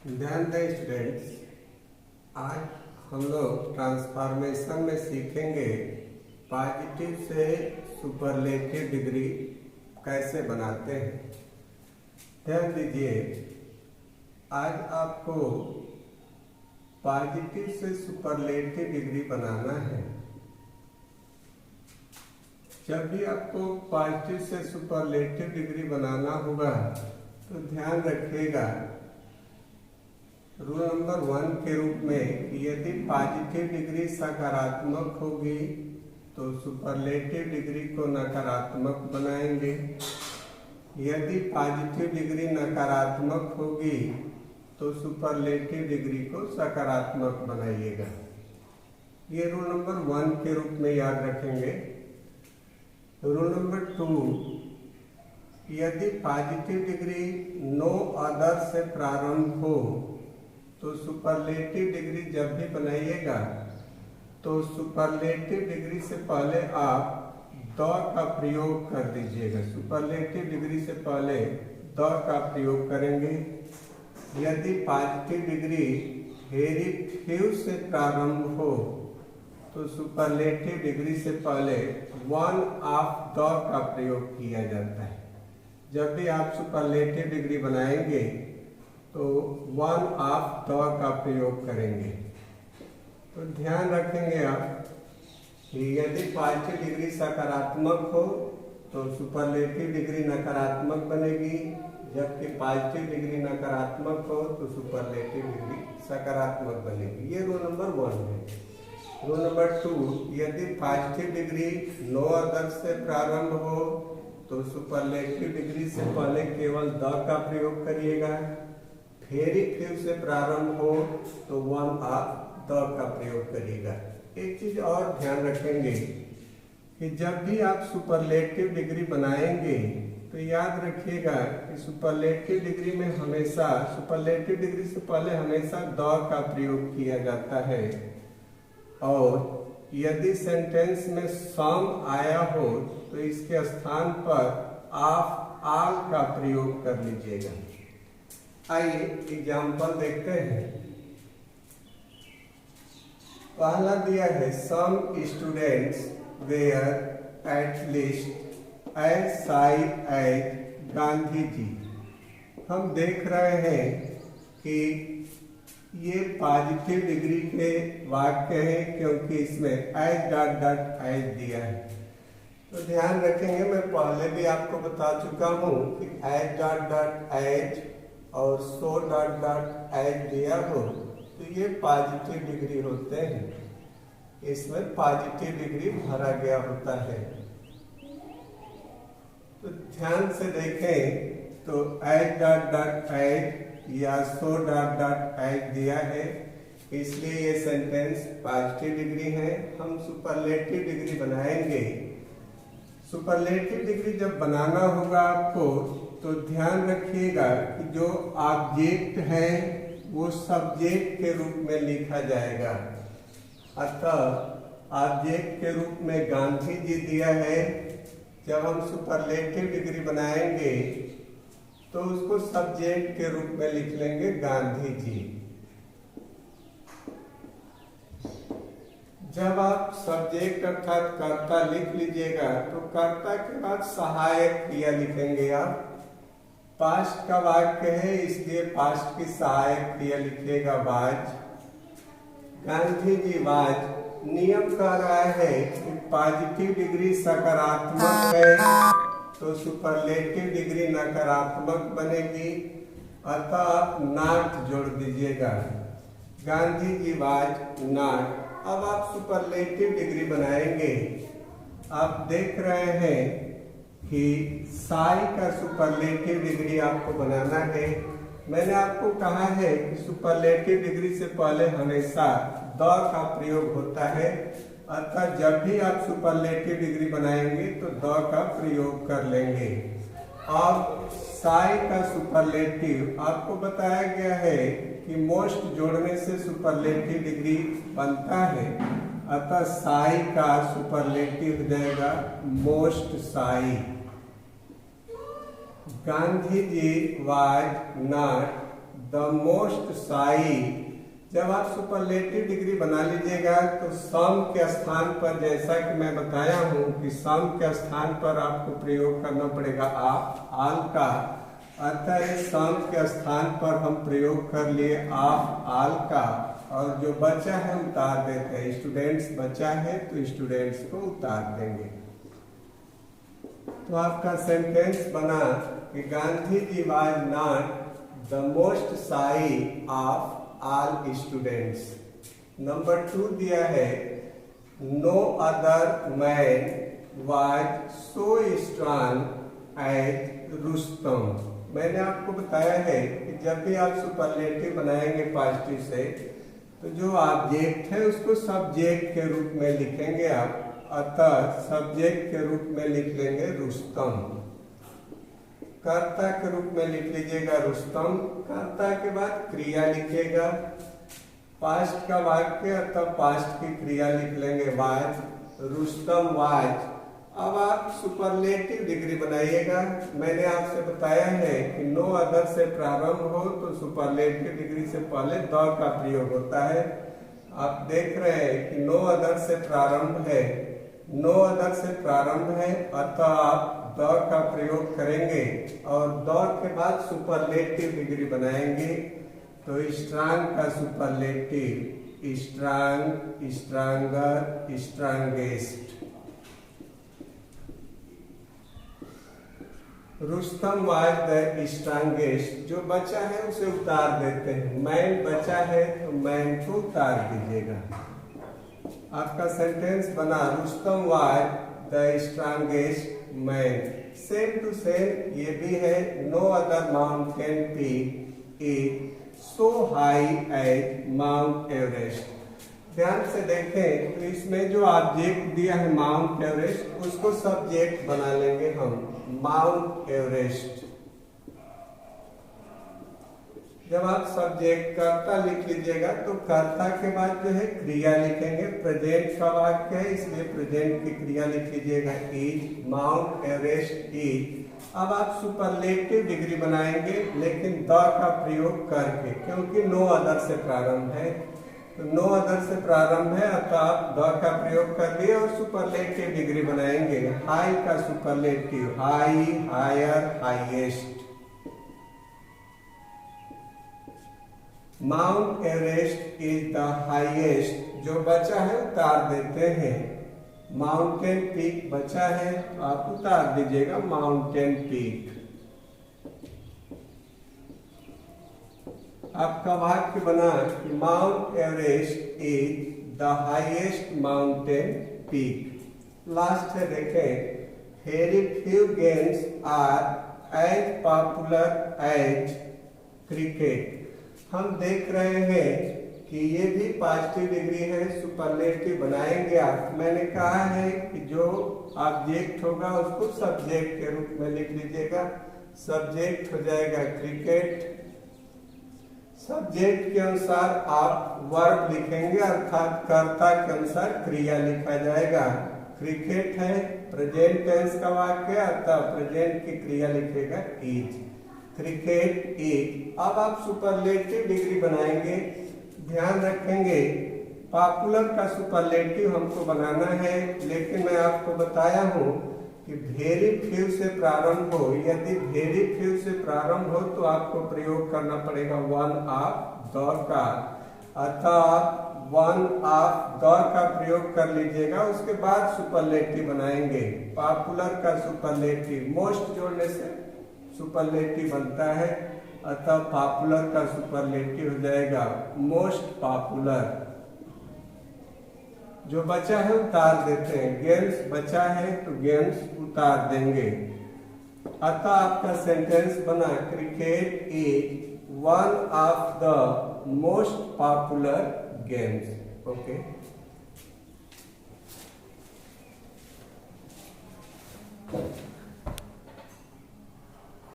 ध्यान दें स्टूडेंट्स, आज हम लोग ट्रांसफॉर्मेशन में सीखेंगे पॉजिटिव से सुपरलेटिव डिग्री कैसे बनाते हैं। ध्यान दीजिए, आज आपको पॉजिटिव से सुपरलेटिव डिग्री बनाना है। जब भी आपको पॉजिटिव से सुपरलेटिव डिग्री बनाना होगा तो ध्यान रखिएगा रूल नंबर 1 के रूप में कि यदि पॉजिटिव डिग्री सकारात्मक होगी तो सुपरलेटिव डिग्री को नकारात्मक बनाएंगे। यदि पॉजिटिव डिग्री नकारात्मक होगी तो सुपरलेटिव डिग्री को सकारात्मक बनाइएगा। ये रूल नंबर 1 के रूप में याद रखेंगे। रूल नंबर 2, यदि पॉजिटिव डिग्री नो अदर से प्रारंभ हो तो सुपरलेटिव डिग्री जब भी बनाइएगा तो सुपरलेटिव डिग्री से पहले आप द का प्रयोग कर दीजिएगा। सुपरलेटिव डिग्री से पहले द का प्रयोग करेंगे। यदि पॉजिटिव डिग्री वेरी फ्यू से प्रारंभ हो तो सुपरलेटिव डिग्री से पहले वन ऑफ द का प्रयोग किया जाता है। जब भी आप सुपरलेटिव डिग्री बनाएंगे तो वन ऑफ द का प्रयोग करेंगे। तो ध्यान रखेंगे आप कि यदि पॉजिटिव डिग्री सकारात्मक हो तो सुपरलेटिव डिग्री नकारात्मक बनेगी, जबकि पॉजिटिव डिग्री नकारात्मक हो तो सुपरलेटिव डिग्री सकारात्मक बनेगी। ये रूल नंबर 1 है। रूल नंबर 2, यदि पॉजिटिव डिग्री नो अदर से प्रारंभ हो तो सुपरलेटिव डिग्री से पहले केवल द का प्रयोग करिएगा। वेरी फ्यू से प्रारंभ हो तो वन ऑफ द का प्रयोग करिएगा। एक चीज और ध्यान रखेंगे कि जब भी आप सुपरलेटिव डिग्री बनाएंगे तो याद रखिएगा कि सुपरलेटिव डिग्री में हमेशा सुपरलेटिव डिग्री से पहले हमेशा द का प्रयोग किया जाता है। और यदि सेंटेंस में सम आया हो तो इसके स्थान पर ऑफ ऑल का प्रयोग कर लीजिएगा। आइए एग्जाम्पल देखते हैं। पहला दिया है some students were at least as shy as Gandhi ji. हम देख रहे हैं कि ये पॉजिटिव डिग्री के वाक्य हैं क्योंकि इसमें एज डॉट डॉट एज दिया है। तो ध्यान रखेंगे, मैं पहले भी आपको बता चुका हूँ कि एज डॉट डॉट एज और सो डॉट डॉट एज दिया हो तो ये पॉजिटिव डिग्री होते हैं। इसमें पॉजिटिव डिग्री भरा गया होता है। तो ध्यान से देखें तो एज डॉट डॉट एज या सो डॉट डॉट एज दिया है, इसलिए ये सेंटेंस पॉजिटिव डिग्री है। हम सुपरलेटिव डिग्री बनाएंगे। सुपरलेटिव डिग्री जब बनाना होगा आपको तो ध्यान रखिएगा कि जो ऑब्जेक्ट है वो सब्जेक्ट के रूप में लिखा जाएगा। अतः ऑब्जेक्ट के रूप में गांधी जी दिया है। जब हम सुपरलेटिव डिग्री बनाएंगे तो उसको सब्जेक्ट के रूप में लिख लेंगे गांधी जी। जब आप सब्जेक्ट अर्थात कर्ता लिख लीजिएगा तो कर्ता के बाद सहायक क्रिया लिखेंगे आप। पास्ट का वाक्य है इसलिए पास्ट की सहायक क्रिया लिखिएगा वाज। गांधी जी वाज। नियम कह रहा है कि पॉजिटिव डिग्री सकारात्मक है तो सुपरलेटिव डिग्री नकारात्मक बनेगी, अतः आप नॉट जोड़ दीजिएगा। Gandhi ji was not. अब आप सुपरलेटिव डिग्री बनाएंगे। आप देख रहे हैं कि साई का सुपरलेटिव डिग्री आपको बनाना है। मैंने आपको कहा है कि सुपरलेटिव डिग्री से पहले हमेशा द का प्रयोग होता है, अतः जब भी आप सुपरलेटिव डिग्री बनाएंगे तो द का प्रयोग कर लेंगे। अब साई का सुपरलेटिव आपको बताया गया है कि मोस्ट जोड़ने से सुपरलेटिव डिग्री बनता है, अतः साई का सुपरलेटिव हो जाएगा most shy. Gandhi ji was not the most shy. जब आप सुपरलेटिव डिग्री बना लीजिएगा तो सम के स्थान पर, जैसा कि मैं बताया हूं कि सम के स्थान पर आपको प्रयोग करना पड़ेगा आप आल का। अतः इस सम के स्थान पर हम प्रयोग कर लिए आप आल का, और जो बचा है उतार देते हैं। स्टूडेंट्स बचा है तो स्टूडेंट्स को उतार देंगे। तो आपका सेंटेंस बना कि Gandhi ji was not the most shy of all students. Number 2 दिया है no other man was so strong as Rustam. मैंने आपको बताया है कि जब भी आप सुपरलेटिव बनाएंगे पॉजिटिव से, तो जो ऑब्जेक्ट है उसको सब्जेक्ट के रूप में लिखेंगे आप। अतः सब्जेक्ट के रूप में लिख लेंगे रुस्तम। कर्ता के रूप में लिख लीजिएगा रुस्तम। कर्ता के बाद क्रिया लिखिएगा, पास्ट का वाक्य अतः पास्ट की क्रिया लिख लेंगे वाज, रुस्तम वाज। अब आप सुपरलेटिव डिग्री बनाइएगा। मैंने आपसे बताया है कि नो अदर से प्रारंभ हो तो सुपरलेटिव डिग्री से पहले द का प्रयोग होता है। आप देख रहे हैं कि नो अदर से प्रारंभ है, नो अदर से प्रारंभ है, अतः आप द का प्रयोग करेंगे और द के बाद सुपरलेटिव डिग्री बनाएंगे। तो स्ट्रांग का superlative strong, stronger, strongest. Rustam was the strongest. जो बचा है उसे उतार देते हैं। मैन बचा है तो मैन को उतार दीजिएगा। आपका सेंटेंस बना Rustam was the strongest man. Same to same ये भी है no other mountain peak is so high as Mount Everest. ध्यान से देखें तो इसमें जो ऑब्जेक्ट दिया है माउंट एवरेस्ट, उसको सब्जेक्ट बना लेंगे हम माउंट एवरेस्ट। जब आप सब्जेक्ट कर्ता लिख लीजिएगा तो कर्ता के बाद जो है क्रिया लिखेंगे। प्रेजेंट का वाक्य है इसलिए प्रेजेंट की क्रिया लिख लीजिएगा इज, माउंट एवरेस्ट इज। अब आप सुपरलेटिव डिग्री बनाएंगे लेकिन द का प्रयोग करके, क्योंकि नो अदर से प्रारंभ है। तो नो अदर से प्रारंभ है अतः आप द का प्रयोग कर लिए और सुपरलेटिव डिग्री बनाएंगे। हाई का superlative high, higher, highest. Mount Everest is the highest. जो बचा है उतार देते हैं। माउंटेन पीक बचा है तो आप उतार दीजिएगा माउंटेन पीक। आपका वाक्य बना कि Mount Everest is the highest mountain peak. Last है देखें very few games are as popular as cricket. हम देख रहे हैं कि ये भी पॉजिटिव डिग्री है, सुपरलेटिव बनाएंगे आप। मैंने कहा है कि जो ऑब्जेक्ट होगा उसको सब्जेक्ट के रूप में लिख लीजिएगा। सब्जेक्ट हो जाएगा क्रिकेट। सब्जेक्ट के अनुसार आप वर्ब लिखेंगे, अर्थात कर्ता के अनुसार क्रिया लिखा जाएगा। क्रिकेट है प्रेजेंट टेंस का वाक्य, अर्थात प्रेजेंट की क्रिया लिखेगा इज। Cricket is. अब आप सुपरलेटिव डिग्री बनाएंगे। ध्यान रखेंगे पॉपुलर का सुपरलेटिव हमको बनाना है, लेकिन मैं आपको बताया हूं कि वेरी फ्यू से प्रारंभ हो। यदि वेरी फ्यू से प्रारंभ हो तो आपको प्रयोग करना पड़ेगा वन ऑफ द का। अतः आप वन ऑफ द का प्रयोग कर लीजिएगा, उसके बाद सुपरलेटिव बनाएंगे। पॉपुलर का सुपरलेटिव मोस्ट जोड़ने से सुपरलेटिव बनता है, अतः पॉपुलर का सुपरलेटिव हो जाएगा मोस्ट पॉपुलर। जो बचा है उतार देते हैं। गेम्स बचा है तो गेम्स उतार देंगे। अतः आपका सेंटेंस बना cricket is one of the most popular games. Okay.